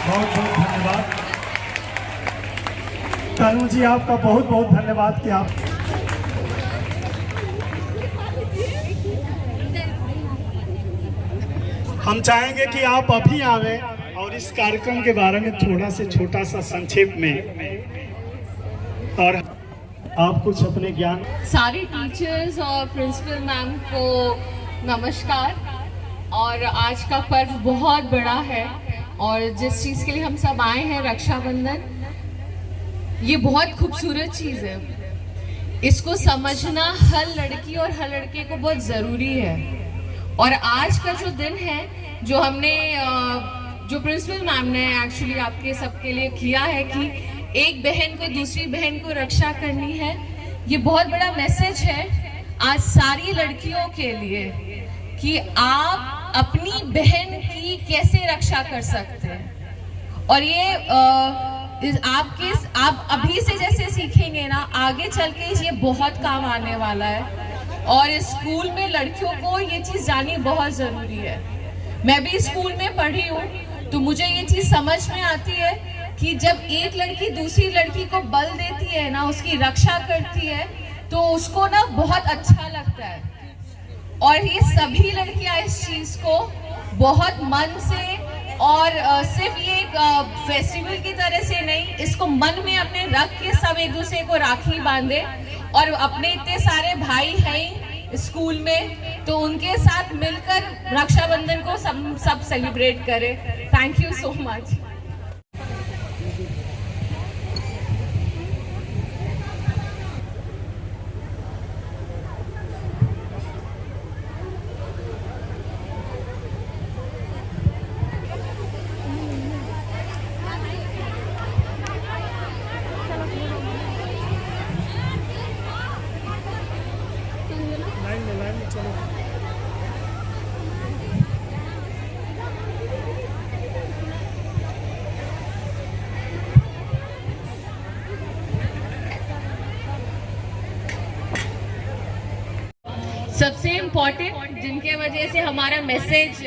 बहुत बहुत धन्यवाद तनु जी, आपका बहुत बहुत धन्यवाद कि आप हम चाहेंगे कि आप अभी आवें और इस कार्यक्रम के बारे में थोड़ा से छोटा सा संक्षेप में और आप कुछ अपने ज्ञान। सारे टीचर्स और प्रिंसिपल मैम को नमस्कार। और आज का पर्व बहुत बड़ा है और जिस चीज़ के लिए हम सब आए हैं, रक्षाबंधन, ये बहुत खूबसूरत चीज़ है। इसको समझना हर लड़की और हर लड़के को बहुत ज़रूरी है। और आज का जो दिन है, जो हमने जो प्रिंसिपल मैम ने एक्चुअली आपके सबके लिए किया है कि एक बहन को दूसरी बहन को रक्षा करनी है, ये बहुत बड़ा मैसेज है आज सारी लड़कियों के लिए कि आप अपनी बहन की कैसे रक्षा कर सकते हैं। और ये आप अभी से जैसे सीखेंगे ना, आगे चल के ये बहुत काम आने वाला है। और इस स्कूल में लड़कियों को ये चीज़ जाननी बहुत ज़रूरी है। मैं भी स्कूल में पढ़ी हूँ तो मुझे ये चीज़ समझ में आती है कि जब एक लड़की दूसरी लड़की को बल देती है ना, उसकी रक्षा करती है, तो उसको ना बहुत अच्छा लगता है। और ये सभी लड़कियां इस चीज़ को बहुत मन से और सिर्फ ये एक फेस्टिवल की तरह से नहीं, इसको मन में अपने रख के सब एक दूसरे को राखी बांधे। और अपने इतने सारे भाई हैं स्कूल में, तो उनके साथ मिलकर रक्षाबंधन को सब सेलिब्रेट करें। Thank you so much. सबसे इम्पोर्टेंट जिनके वजह से हमारा मैसेज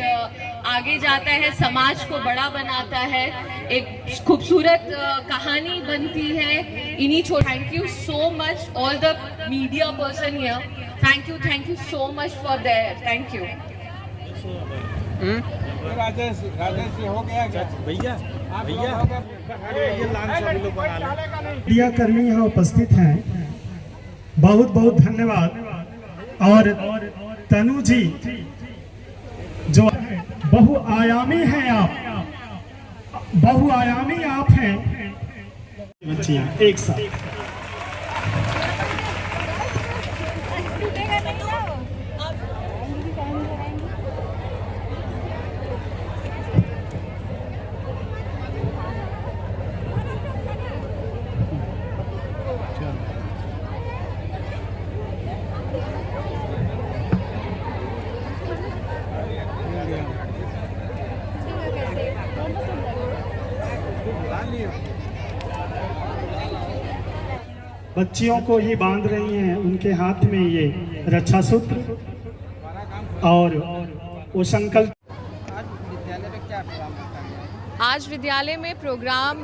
आगे जाता है, समाज को बड़ा बनाता है, एक खूबसूरत कहानी बनती है, इन्हीं thank you so much all the media person here. Thank you so much for that. Thank you. Rajesh हो गया क्या भैया? मीडिया कर्मी यहाँ उपस्थित हैं, बहुत बहुत धन्यवाद। और तनु जी जो बहुआयामी हैं, आप बहुआयामी आप हैं। बच्चियां एक साथ बच्चियों को ये बांध रही हैं, उनके हाथ में ये रक्षा सूत्र और वो संकल्प। आज विद्यालय में प्रोग्राम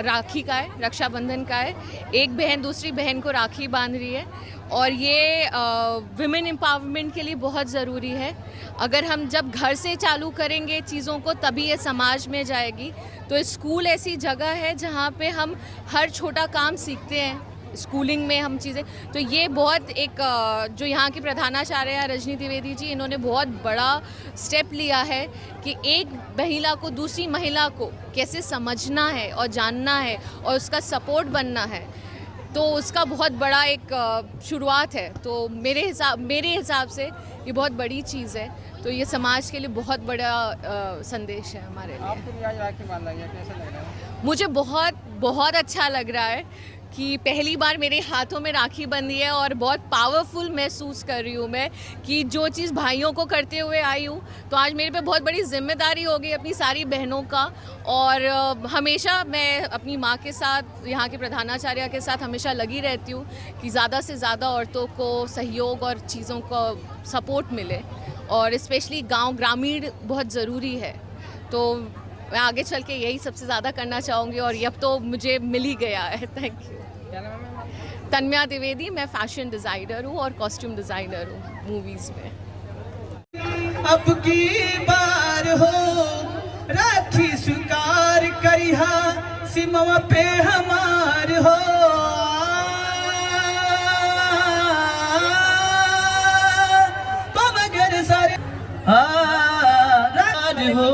राखी का है, रक्षाबंधन का है। एक बहन दूसरी बहन को राखी बांध रही है और ये विमेन एम्पावरमेंट के लिए बहुत ज़रूरी है। अगर हम जब घर से चालू करेंगे चीज़ों को, तभी ये समाज में जाएगी। तो स्कूल ऐसी जगह है जहाँ पे हम हर छोटा काम सीखते हैं, स्कूलिंग में हम चीज़ें। तो ये बहुत एक जो यहाँ की प्रधानाचार्य हैं रजनी द्विवेदी जी, इन्होंने बहुत बड़ा स्टेप लिया है कि एक महिला को दूसरी महिला को कैसे समझना है और जानना है और उसका सपोर्ट बनना है। तो उसका बहुत बड़ा एक शुरुआत है। तो मेरे हिसाब से ये बहुत बड़ी चीज़ है। तो ये समाज के लिए बहुत बड़ा संदेश है हमारे लिए। आपको भी आज राखी बांधा गया, कैसा लग रहा है? मुझे बहुत अच्छा लग रहा है कि पहली बार मेरे हाथों में राखी बंधी है और बहुत पावरफुल महसूस कर रही हूँ मैं कि जो चीज़ भाइयों को करते हुए आई हूँ, तो आज मेरे पे बहुत बड़ी जिम्मेदारी हो गई अपनी सारी बहनों का। और हमेशा मैं अपनी माँ के साथ, यहाँ के प्रधानाचार्य के साथ हमेशा लगी रहती हूँ कि ज़्यादा से ज़्यादा औरतों को सहयोग और चीज़ों को सपोर्ट मिले। और स्पेशली ग्रामीण बहुत ज़रूरी है। तो मैं आगे चल के यही सबसे ज़्यादा करना चाहूँगी और ये अब तो मुझे मिल ही गया है। Thank you. क्या नाम है मैम? तन्मया द्विवेदी, मैं फैशन डिज़ाइनर हूँ और कॉस्ट्यूम डिज़ाइनर हूँ मूवीज़ में। अब की बार हो राखी स्वीकार करिहा सिमवा पे हमार हो मगर सारे राज हो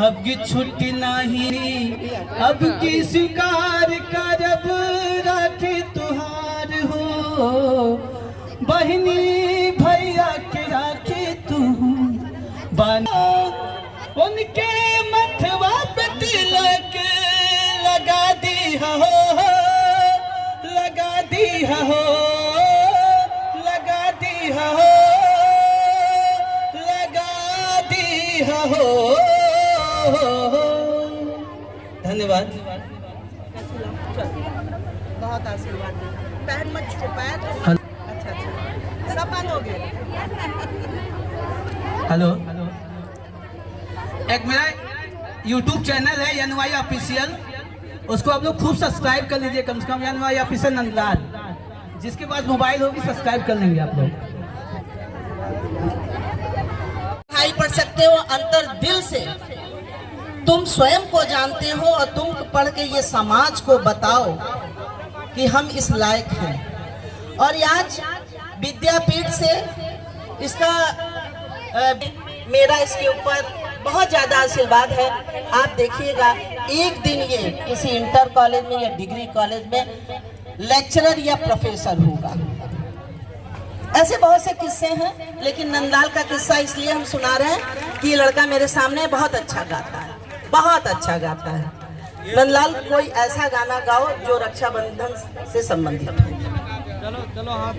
अब की छुट्टी नहीं अब की स्वीकार करब राखी तुहार हो बहनी भैया के राखी तू बना उनके मथवा पे तिलक लगा दी हो लगा दी हो लगा दी हो लगा दी हो। धन्यवाद। बहुत आशीर्वाद देना। पैर मत छू, पैर अच्छा सब बंद हो गए। हेलो, एक मेरा YouTube चैनल है NY ऑफिशियल, उसको आप लोग खूब सब्सक्राइब कर लीजिए, कम से कम NY ऑफिशियल नंदलाल। जिसके पास मोबाइल होगी सब्सक्राइब कर लेंगे आप लोग। पढ़ाई पढ़ सकते हो अंतर दिल से, तुम स्वयं को जानते हो और तुम पढ़ के ये समाज को बताओ कि हम इस लायक हैं। और आज विद्यापीठ से इसका मेरा इसके ऊपर बहुत ज़्यादा आशीर्वाद है। आप देखिएगा एक दिन ये किसी इंटर कॉलेज में या डिग्री कॉलेज में लेक्चरर या प्रोफेसर होगा। ऐसे बहुत से किस्से हैं, लेकिन नंदलाल का किस्सा इसलिए हम सुना रहे हैं कि ये लड़का मेरे सामने बहुत अच्छा गाता है, बहुत अच्छा गाता है। नंदलाल कोई ऐसा गाना गाओ जो रक्षाबंधन से संबंधित हो। चलो चलो हाथ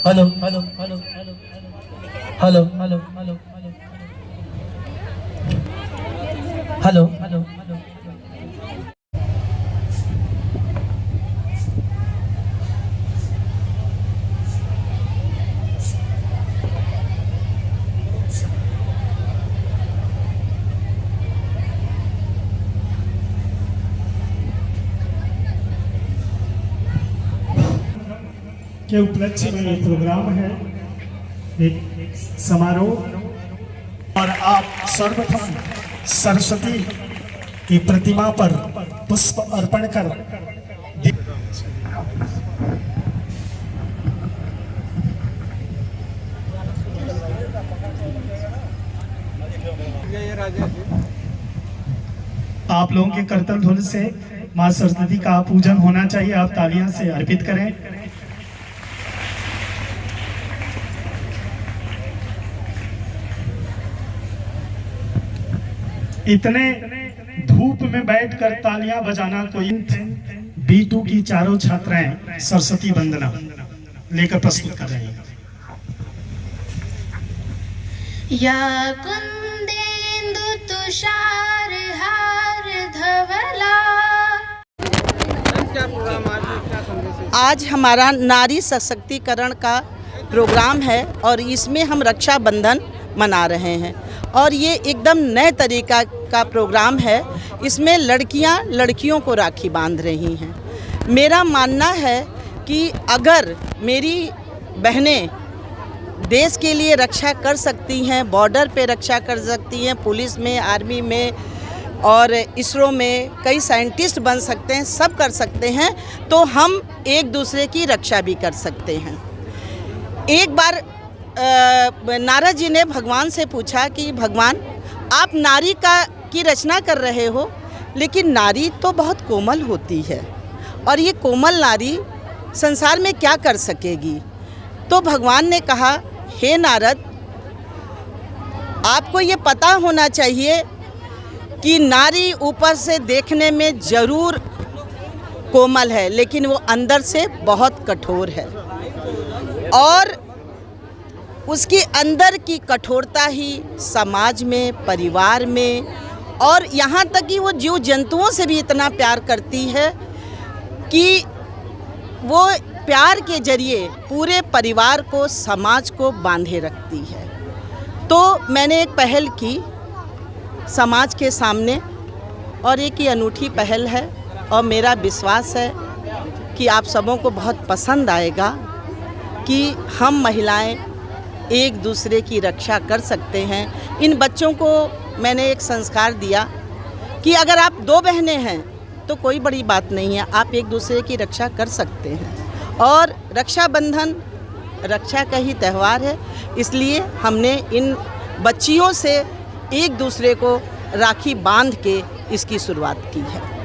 hello hello hello hello hello hello hello hello hello hello. के उपलक्ष्य में ये प्रोग्राम है, एक समारोह। और आप सर्वप्रथम सरस्वती की प्रतिमा पर पुष्प अर्पण कर ये राजेश जी। आप लोगों के करतल ध्वनि से माँ सरस्वती का पूजन होना चाहिए। आप तालियां से अर्पित करें। इतने धूप में बैठकर तालियां बजाना कोई। B2 की चारों छात्राएं सरस्वती वंदना लेकर प्रस्तुत कर रही हैं। या कुंदेन्दु तुषार हार धवला। क्या प्रोग्राम आज में, क्या संदेश है? आज हमारा नारी सशक्तिकरण का प्रोग्राम है और इसमें हम रक्षाबंधन मना रहे हैं और ये एकदम नए तरीका का प्रोग्राम है। इसमें लड़कियां लड़कियों को राखी बांध रही हैं। मेरा मानना है कि अगर मेरी बहनें देश के लिए रक्षा कर सकती हैं, बॉर्डर पे रक्षा कर सकती हैं, पुलिस में, आर्मी में और इसरो में कई साइंटिस्ट बन सकते हैं, सब कर सकते हैं, तो हम एक दूसरे की रक्षा भी कर सकते हैं। एक बार नारद जी ने भगवान से पूछा कि भगवान, आप नारी की रचना कर रहे हो, लेकिन नारी तो बहुत कोमल होती है और ये कोमल नारी संसार में क्या कर सकेगी। तो भगवान ने कहा, हे नारद, आपको ये पता होना चाहिए कि नारी ऊपर से देखने में ज़रूर कोमल है, लेकिन वो अंदर से बहुत कठोर है और उसकी अंदर की कठोरता ही समाज में, परिवार में और यहाँ तक कि वो जीव जंतुओं से भी इतना प्यार करती है कि वो प्यार के जरिए पूरे परिवार को, समाज को बांधे रखती है। तो मैंने एक पहल की समाज के सामने, और एक ये अनूठी पहल है और मेरा विश्वास है कि आप सबों को बहुत पसंद आएगा कि हम महिलाएं एक दूसरे की रक्षा कर सकते हैं। इन बच्चों को मैंने एक संस्कार दिया कि अगर आप 2 बहनें हैं तो कोई बड़ी बात नहीं है, आप एक दूसरे की रक्षा कर सकते हैं। और रक्षाबंधन रक्षा का ही त्यौहार है, इसलिए हमने इन बच्चियों से एक दूसरे को राखी बांध के इसकी शुरुआत की है।